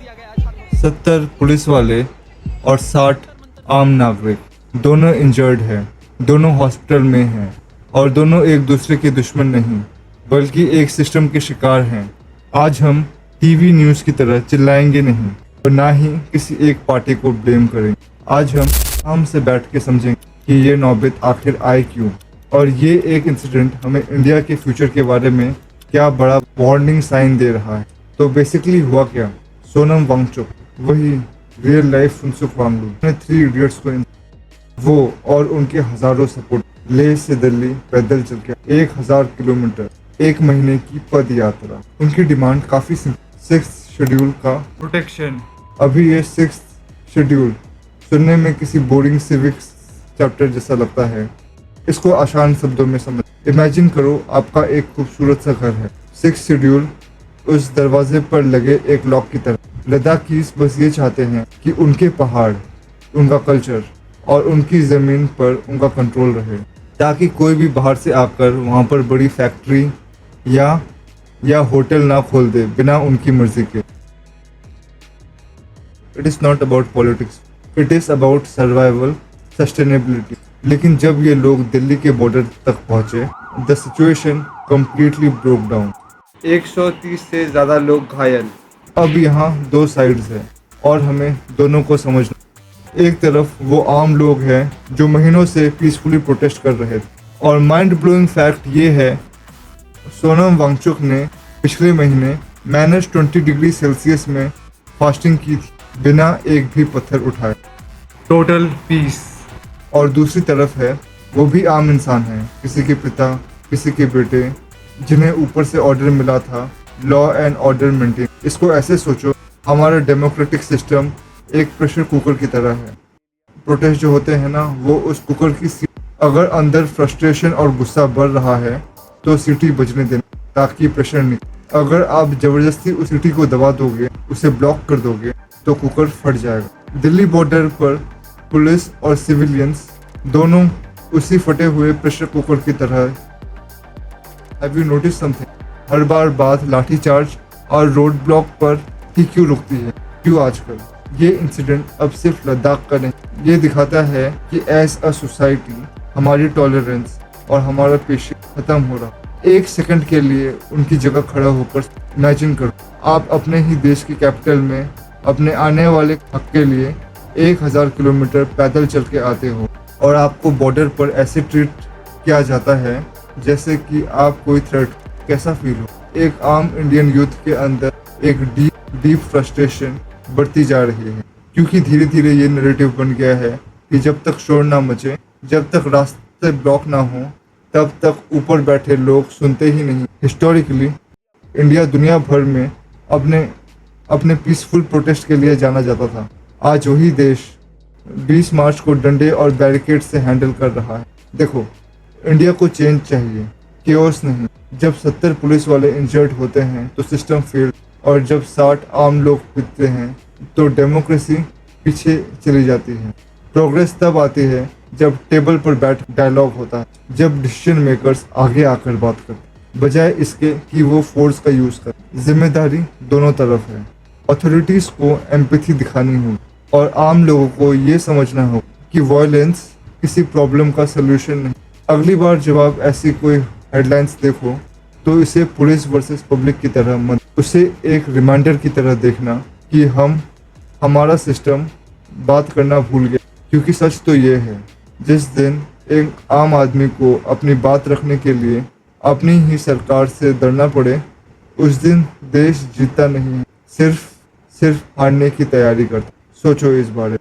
70 police वाले और 60 आम नागरिक दोनों इंजर्ड हैं, दोनों हॉस्पिटल में हैं और दोनों एक दूसरे के दुश्मन नहीं बल्कि एक सिस्टम के शिकार हैं। आज हम टीवी न्यूज़ की तरह चिल्लाएंगे नहीं और ना ही किसी एक पार्टी को ब्लेम करेंगे। आज हम आराम से बैठ के समझेंगे कि ये नौबत आखिर आए क्यों और ये एक इंसिडेंट हमें इंडिया के फ्यूचर के बारे में क्या बड़ा वार्निंग साइन दे रहा है। तो बेसिकली हुआ क्या, सोनम वांगचुक वही रियल लाइफ फुनसुक वांगचुक ने 3 इडियट्स को वो और उनके हजारों सपोर्ट लेह से दिल्ली पैदल चल के 1000 किलोमीटर 1 महीने की पद यात्रा। उनकी डिमांड काफी सिंपल, 6th शेड्यूल का प्रोटेक्शन। अभी ये 6th शेड्यूल सुनने में किसी बोरिंग सिविक्स चैप्टर जैसा लगता है। इसको आसान शब्दों में समझ, इमेजिन करो आपका एक खूबसूरत सा घर है। 6th शेड्यूल उस दरवाजे पर लगे एक लॉक की तरह। लद्दाखीज बस ये चाहते हैं कि उनके पहाड़, उनका कल्चर और उनकी ज़मीन पर उनका कंट्रोल रहे, ताकि कोई भी बाहर से आकर वहाँ पर बड़ी फैक्ट्री या होटल ना खोल दे बिना उनकी मर्जी के। It is not about politics, it is about survival, sustainability. लेकिन जब ये लोग दिल्ली के बॉर्डर तक पहुँचे, the situation completely broke down. 130 से ज़्यादा लोग घायल। अब यहाँ 2 साइड्स हैं और हमें दोनों को समझना। एक तरफ वो आम लोग हैं जो महीनों से पीसफुली प्रोटेस्ट कर रहे थे और माइंड ब्लोइंग फैक्ट ये है, सोनम वांगचुक ने पिछले महीने -20 डिग्री सेल्सियस में फास्टिंग की थी बिना एक भी पत्थर उठाए। Total peace. और दूसरी तरफ है वो भी आम इंसान हैं, किसी के पिता, किसी के बेटे, जिन्हें ऊपर से ऑर्डर मिला था लॉ एंड ऑर्डर मेंटेन। इसको ऐसे सोचो, हमारा डेमोक्रेटिक सिस्टम एक प्रेशर कुकर की तरह है। प्रोटेस्ट जो होते हैं ना, वो उस कुकर की अगर अंदर फ्रस्ट्रेशन और गुस्सा बढ़ रहा है तो सीटी बजने देना ताकि प्रेशर नहीं। अगर आप जबरदस्ती उस सीटी को दबा दोगे, उसे ब्लॉक कर दोगे तो कुकर फट जाएगा। दिल्ली बॉर्डर पर पुलिस और सिविलियंस दोनों उसी फटे हुए प्रेशर कुकर की तरह। Have you notice something? हर बार बात लाठीचार्ज और रोड ब्लॉक पर ही क्यों रुकती है? क्यों आजकल? ये इंसिडेंट अब सिर्फ लद्दाख का नहीं, ये दिखाता है कि एज अ सोसाइटी हमारी टॉलरेंस और हमारा पेशेंस खत्म हो रहा। 1 सेकंड के लिए उनकी जगह खड़ा होकर इमेजिन करो, आप अपने ही देश की कैपिटल में अपने आने वाले हक के लिए 1000 किलोमीटर पैदल चल के आते हो और आपको बॉर्डर पर ऐसे ट्रीट किया जाता है जैसे कि आप कोई थ्रेट। कैसा फील हो? एक आम इंडियन यूथ के अंदर एक डीप फ्रस्ट्रेशन बढ़ती जा रही है, क्योंकि धीरे धीरे ये नैरेटिव बन गया है कि जब तक शोर ना मचे, जब तक रास्ते ब्लॉक ना हो, तब तक ऊपर बैठे लोग सुनते ही नहीं। हिस्टोरिकली इंडिया दुनिया भर में अपने पीसफुल प्रोटेस्ट के लिए जाना जाता था। आज वही देश 20 मार्च को डंडे और बैरिकेड से हैंडल कर रहा है। देखो, इंडिया को चेंज चाहिए, केओस नहीं। जब 70 पुलिस वाले इंजर्ड होते हैं तो सिस्टम फेल, और जब 60 आम लोग पिटते हैं तो डेमोक्रेसी पीछे चली जाती है। प्रोग्रेस तब आती है जब टेबल पर बैठ डायलॉग होता है, जब डिसीजन मेकर्स आगे आकर बात करते, बजाय इसके कि वो फोर्स का यूज कर। जिम्मेदारी दोनों तरफ है। अथॉरिटीज को एम्पैथी दिखानी होगी और आम लोगों को ये समझना होगा कि वायलेंस किसी प्रॉब्लम का सोल्यूशन नहीं। अगली बार जब आप ऐसी कोई हेडलाइंस देखो तो इसे पुलिस वर्सेस पब्लिक की तरह मत, उसे एक रिमाइंडर की तरह देखना कि हमारा सिस्टम बात करना भूल गया। क्योंकि सच तो ये है, जिस दिन एक आम आदमी को अपनी बात रखने के लिए अपनी ही सरकार से डरना पड़े, उस दिन देश जीतता नहीं है, सिर्फ हारने की तैयारी करता। सोचो इस बारे।